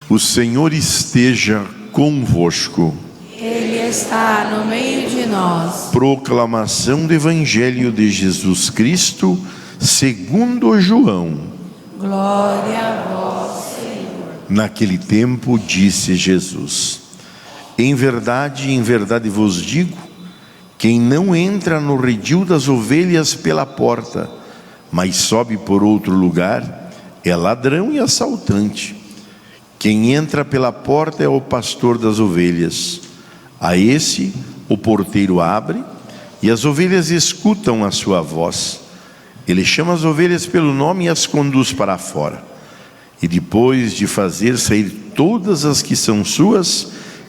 O Senhor esteja convosco. Ele está no meio de nós. Proclamação do Evangelho de Jesus Cristo, segundo João. Glória a vós, Senhor. Naquele tempo disse Jesus: em verdade vos digo, quem não entra no redil das ovelhas pela porta, mas sobe por outro lugar, é ladrão e assaltante. Quem entra pela porta é o pastor das ovelhas. A esse o porteiro abre, e as ovelhas escutam a sua voz. Ele chama as ovelhas pelo nome e as conduz para fora. E depois de fazer sair todas as que são suas,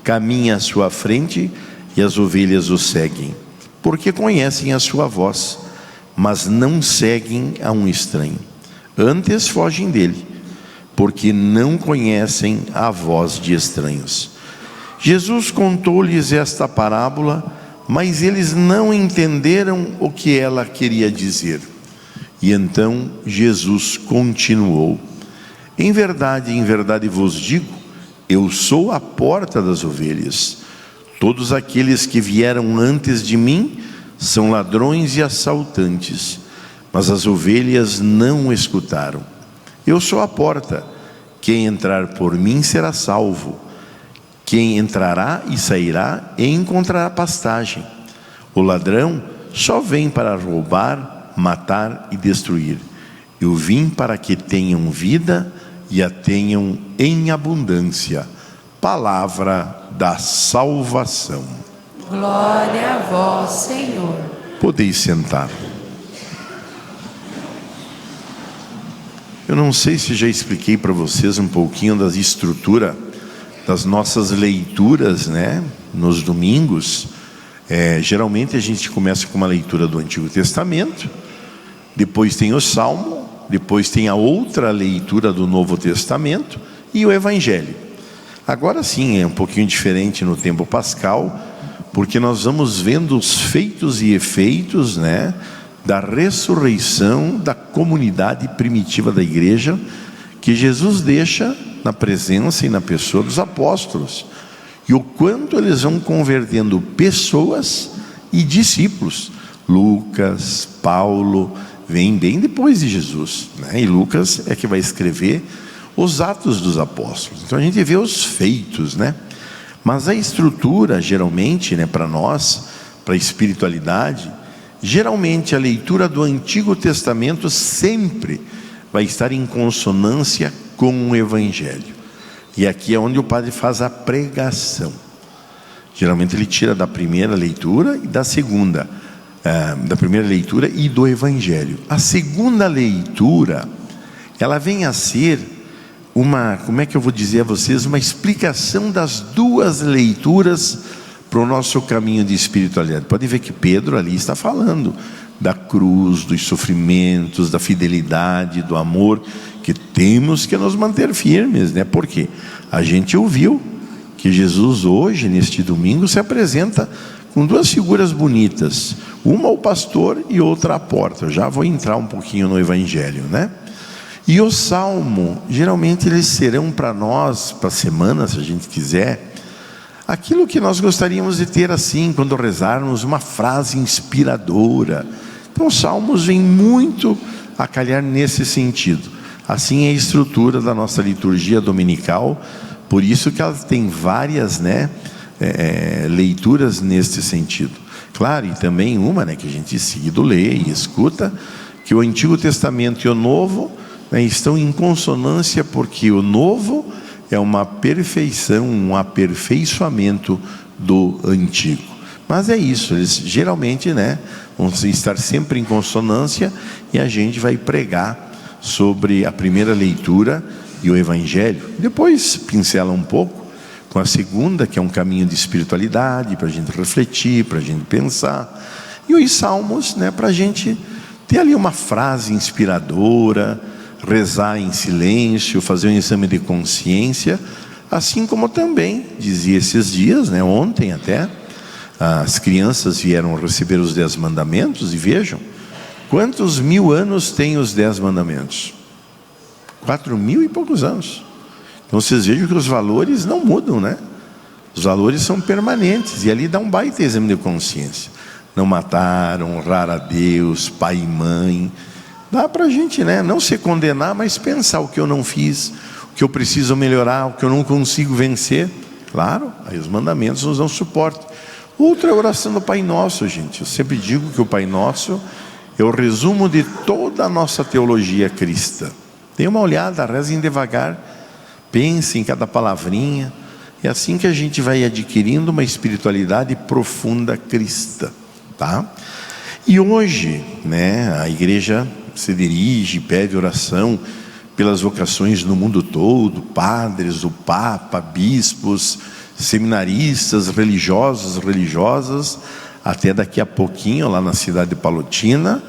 caminha à sua frente, e as ovelhas o seguem, porque conhecem a sua voz, mas não seguem a um estranho. Antes fogem dele, porque não conhecem a voz de estranhos. Jesus contou-lhes esta parábola, mas eles não entenderam o que ela queria dizer. E então Jesus continuou: em verdade vos digo, eu sou a porta das ovelhas. Todos aqueles que vieram antes de mim são ladrões e assaltantes, mas as ovelhas não o escutaram. Eu sou a porta. Quem entrar por mim será salvo. Quem entrará e sairá e encontrará pastagem. O ladrão só vem para roubar, matar e destruir. Eu vim para que tenham vida e a tenham em abundância. Palavra da salvação. Glória a vós, Senhor. Podeis sentar. Eu não sei se já expliquei para vocês um pouquinho da estrutura das nossas leituras, né? Nos domingos, geralmente a gente começa com uma leitura do Antigo Testamento, depois tem o Salmo, depois tem a outra leitura do Novo Testamento e o Evangelho. Agora sim, é um pouquinho diferente no tempo pascal, porque nós vamos vendo os feitos e efeitos, né, da ressurreição da comunidade primitiva da igreja, que Jesus deixa na presença e na pessoa dos apóstolos, e o quanto eles vão convertendo pessoas e discípulos. Lucas, Paulo, vem bem depois de Jesus, né? E Lucas é que vai escrever os Atos dos Apóstolos. Então a gente vê os feitos, né? Mas a estrutura, geralmente, né, para nós, para a espiritualidade, geralmente a leitura do Antigo Testamento sempre vai estar em consonância com o Evangelho. E aqui é onde o padre faz a pregação. Geralmente ele tira da primeira leitura e da segunda, da primeira leitura e do Evangelho. A segunda leitura, ela vem a ser uma, como é que eu vou dizer a vocês, uma explicação das duas leituras para o nosso caminho de espiritualidade. Pode ver que Pedro ali está falando da cruz, dos sofrimentos, da fidelidade, do amor, que temos que nos manter firmes, né? Porque a gente ouviu que Jesus hoje, neste domingo, se apresenta com duas figuras bonitas, uma o pastor e outra a porta. Eu já vou entrar um pouquinho no Evangelho, né? E o Salmo, geralmente eles serão para nós, para a semana, se a gente quiser, aquilo que nós gostaríamos de ter assim, quando rezarmos uma frase inspiradora. Então os Salmos vêm muito a calhar nesse sentido. Assim é a estrutura da nossa liturgia dominical, por isso que ela tem várias, né, leituras neste sentido. Claro, e também uma, né, que a gente seguido lê e escuta, que o Antigo Testamento e o Novo, né, estão em consonância, porque o Novo é uma perfeição, um aperfeiçoamento do Antigo. Mas é isso, eles geralmente, né, vão estar sempre em consonância, e a gente vai pregar sobre a primeira leitura e o Evangelho. Depois pincela um pouco com a segunda, que é um caminho de espiritualidade, para a gente refletir, para a gente pensar. E os Salmos, né, para a gente ter ali uma frase inspiradora, rezar em silêncio, fazer um exame de consciência, assim como também dizia esses dias, né, ontem até, as crianças vieram receber os 10 mandamentos, e vejam, quantos 1000 anos tem os 10 mandamentos? 4000 e poucos anos. Então vocês vejam que os valores não mudam, né? Os valores são permanentes. E ali dá um baita exame de consciência. Não matar, honrar a Deus, pai e mãe. Dá para a gente, né? Não se condenar, mas pensar o que eu não fiz, o que eu preciso melhorar, o que eu não consigo vencer. Claro, aí os mandamentos nos dão suporte. Outra é a oração do Pai Nosso, gente. Eu sempre digo que o Pai Nosso é o resumo de toda a nossa teologia cristã. Dê uma olhada, rezem devagar, pense em cada palavrinha. É assim que a gente vai adquirindo uma espiritualidade profunda cristã, tá? E hoje, né, a igreja se dirige, pede oração pelas vocações no mundo todo, padres, o Papa, bispos, seminaristas, religiosos, religiosas. Até daqui a pouquinho, lá na cidade de Palotina,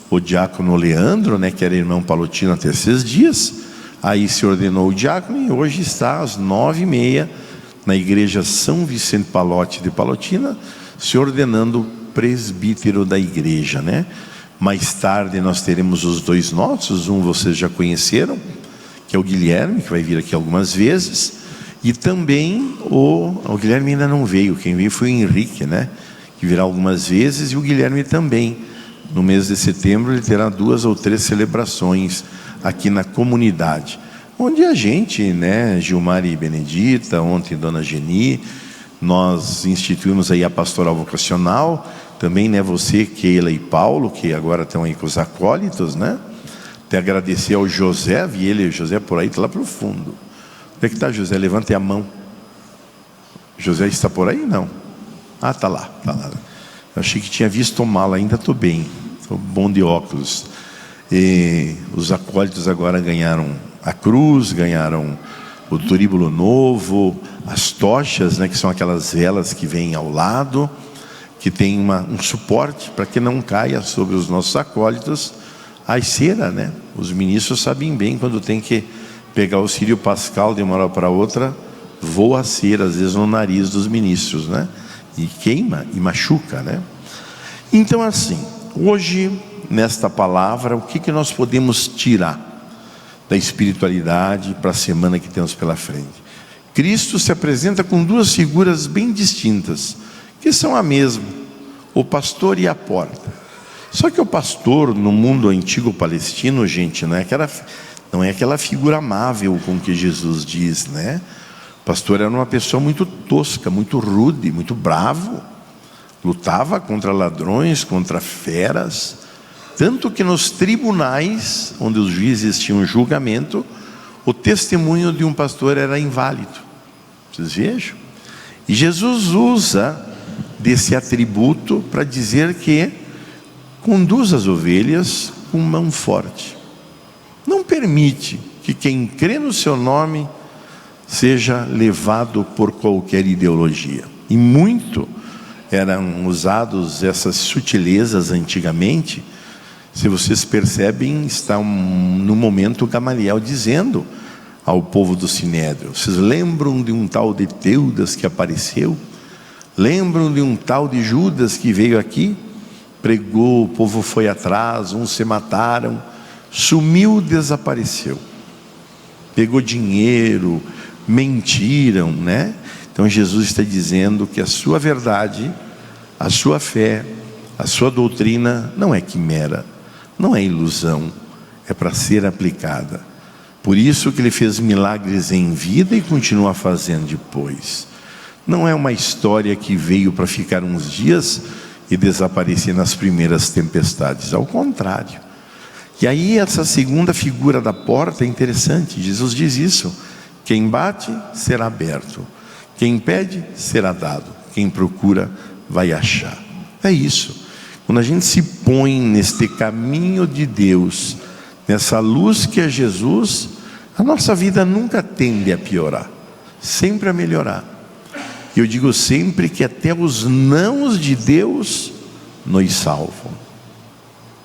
o diácono Leandro, né, que era irmão palotino até esses dias, aí se ordenou o diácono e hoje está às 9h30 na igreja São Vicente Palotti de Palotina, se ordenando presbítero da igreja, né? Mais tarde nós teremos os dois nossos, um vocês já conheceram, que é o Guilherme, que vai vir aqui algumas vezes, e também o Guilherme ainda não veio, quem veio foi o Henrique, né? Que virá algumas vezes, e o Guilherme também. No mês de setembro ele terá 2 ou 3 celebrações aqui na comunidade, onde a gente, né, Gilmar e Benedita, ontem Dona Geni, nós instituímos aí a pastoral vocacional, também, né, você, Keila e Paulo, que agora estão aí com os acólitos, né? Até agradecer ao José, vi ele, o José por aí, está lá para o fundo. Onde é que está, José? Levante a mão. José está por aí? Não. Ah, está lá, está lá. Eu achei que tinha visto mal, ainda estou bem, estou bom de óculos. E os acólitos agora ganharam a cruz, ganharam o turíbulo novo, as tochas, né, que são aquelas velas que vêm ao lado, que tem um suporte para que não caia sobre os nossos acólitos a cera, né? Os ministros sabem bem quando tem que pegar o círio pascal de uma hora para outra, voa a cera, às vezes no nariz dos ministros, né? E queima e machuca, né? Então, assim, hoje, nesta palavra, o que nós podemos tirar da espiritualidade para a semana que temos pela frente? Cristo se apresenta com 2 figuras bem distintas, que são a mesma, o pastor e a porta. Só que o pastor, no mundo antigo palestino, gente, não é aquela figura amável com que Jesus diz, né? O pastor era uma pessoa muito tosca, muito rude, muito bravo, lutava contra ladrões, contra feras, tanto que nos tribunais, onde os juízes tinham julgamento, o testemunho de um pastor era inválido. Vocês vejam? E Jesus usa desse atributo para dizer que conduz as ovelhas com mão forte. Não permite que quem crê no seu nome seja levado por qualquer ideologia. E muito eram usados essas sutilezas antigamente. Se vocês percebem, está no momento Gamaliel dizendo ao povo do Sinédrio: vocês lembram de um tal de Teudas que apareceu? Lembram de um tal de Judas que veio aqui? Pregou, o povo foi atrás, uns se mataram, sumiu, desapareceu. Pegou dinheiro, mentiram, né? Então Jesus está dizendo que a sua verdade, a sua fé, a sua doutrina não é quimera, não é ilusão, é para ser aplicada. Por isso que ele fez milagres em vida e continua fazendo depois. Não é uma história que veio para ficar uns dias e desaparecer nas primeiras tempestades, ao contrário. E aí essa segunda figura da porta é interessante. Jesus diz isso: quem bate será aberto, quem pede será dado, quem procura vai achar. É isso. Quando a gente se põe neste caminho de Deus, nessa luz que é Jesus, a nossa vida nunca tende a piorar, sempre a melhorar. E eu digo sempre que até os nãos de Deus nos salvam,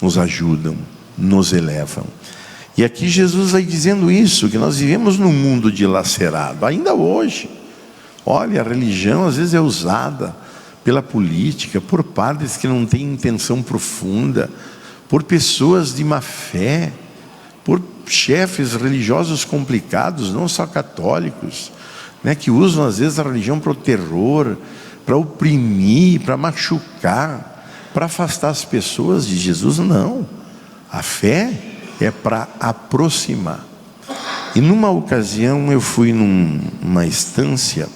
nos ajudam, nos elevam. E aqui Jesus vai dizendo isso, que nós vivemos num mundo dilacerado, ainda hoje. Olha, a religião às vezes é usada pela política, por padres que não têm intenção profunda, por pessoas de má fé, por chefes religiosos complicados, não só católicos, né, que usam às vezes a religião para o terror, para oprimir, para machucar, para afastar as pessoas de Jesus. Não, a fé é para aproximar. E numa ocasião eu fui numa estância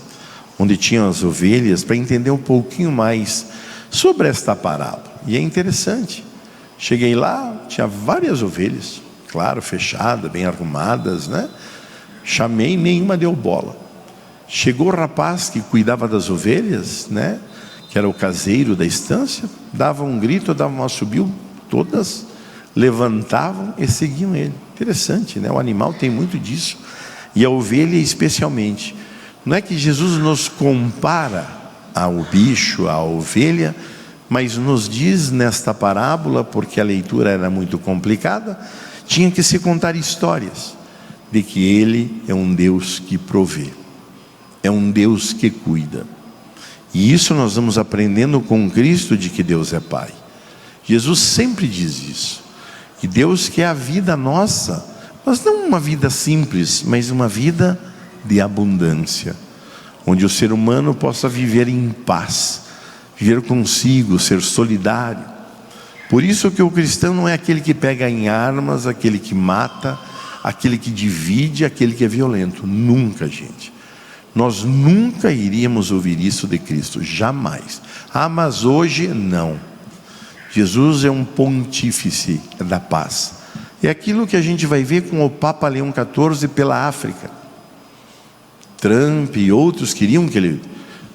onde tinham as ovelhas, para entender um pouquinho mais sobre esta parábola. E é interessante, cheguei lá, tinha várias ovelhas, claro, fechadas, bem arrumadas, né? Chamei, nenhuma deu bola. Chegou o rapaz que cuidava das ovelhas, né, que era o caseiro da estância, dava um grito, dava um assobio, todas levantavam e seguiam ele. Interessante, né? O animal tem muito disso, e a ovelha especialmente. Não é que Jesus nos compara ao bicho, à ovelha, mas nos diz nesta parábola, porque a leitura era muito complicada, tinha que se contar histórias de que Ele é um Deus que provê, é um Deus que cuida. E isso nós vamos aprendendo com Cristo, de que Deus é Pai. Jesus sempre diz isso, que Deus quer a vida nossa, mas não uma vida simples, mas uma vida de abundância, onde o ser humano possa viver em paz, viver consigo, ser solidário. Por isso que o cristão não é aquele que pega em armas, aquele que mata, aquele que divide, aquele que é violento. Nunca, gente. Nós nunca iríamos ouvir isso de Cristo, jamais. Ah, mas hoje não. Jesus é um pontífice da paz. É aquilo que a gente vai ver com o Papa Leão XIV pela África. Trump e outros queriam que ele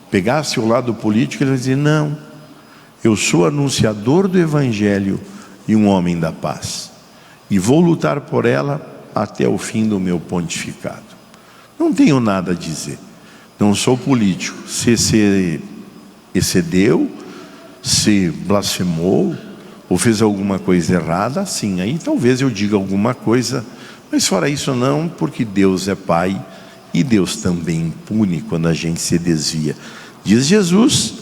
pegasse o lado político. Ele vai dizer: não, eu sou anunciador do Evangelho e um homem da paz, e vou lutar por ela até o fim do meu pontificado. Não tenho nada a dizer, não sou político. Se excedeu, se blasfemou, ou fez alguma coisa errada, sim, aí talvez eu diga alguma coisa, mas fora isso não, porque Deus é Pai, e Deus também pune quando a gente se desvia. Diz Jesus: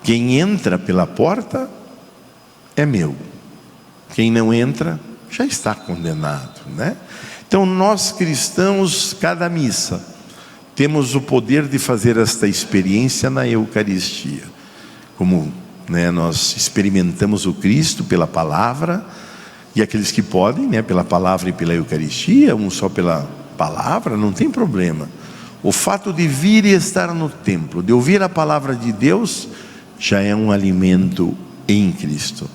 quem entra pela porta é meu, quem não entra já está condenado, né? Então nós cristãos, cada missa, temos o poder de fazer esta experiência na Eucaristia, como, né, nós experimentamos o Cristo pela palavra, e aqueles que podem, né, pela palavra e pela Eucaristia, um só pela palavra, não tem problema. O fato de vir e estar no templo, de ouvir a palavra de Deus, já é um alimento em Cristo.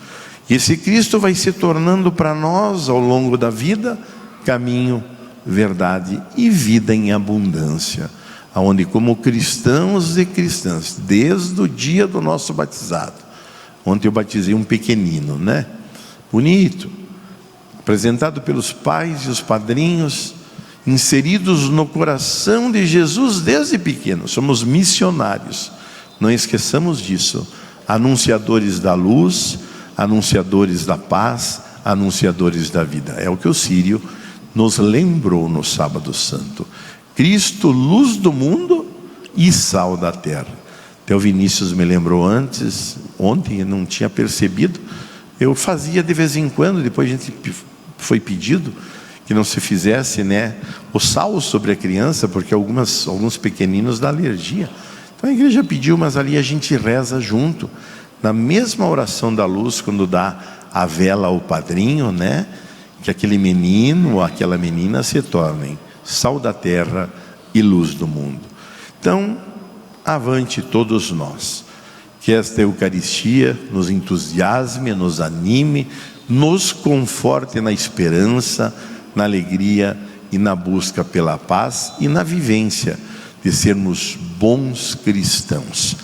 E esse Cristo vai se tornando para nós, ao longo da vida, caminho, verdade e vida em abundância, aonde, como cristãos e cristãs, desde o dia do nosso batizado, ontem eu batizei um pequenino, né? Bonito, apresentado pelos pais e os padrinhos, inseridos no coração de Jesus desde pequeno. Somos missionários, não esqueçamos disso, anunciadores da luz, anunciadores da paz, anunciadores da vida. É o que o Sírio nos lembrou no Sábado Santo. Cristo, luz do mundo e sal da terra. Até o Vinícius me lembrou ontem eu não tinha percebido. Eu fazia de vez em quando, depois a gente foi pedido que não se fizesse, né, o sal sobre a criança, porque alguns pequeninos dão alergia. Então a igreja pediu, mas ali a gente reza junto, na mesma oração da luz, quando dá a vela ao padrinho, né, que aquele menino ou aquela menina se tornem sal da terra e luz do mundo. Então, avante todos nós, que esta Eucaristia nos entusiasme, nos anime, nos conforte na esperança, na alegria e na busca pela paz e na vivência de sermos bons cristãos.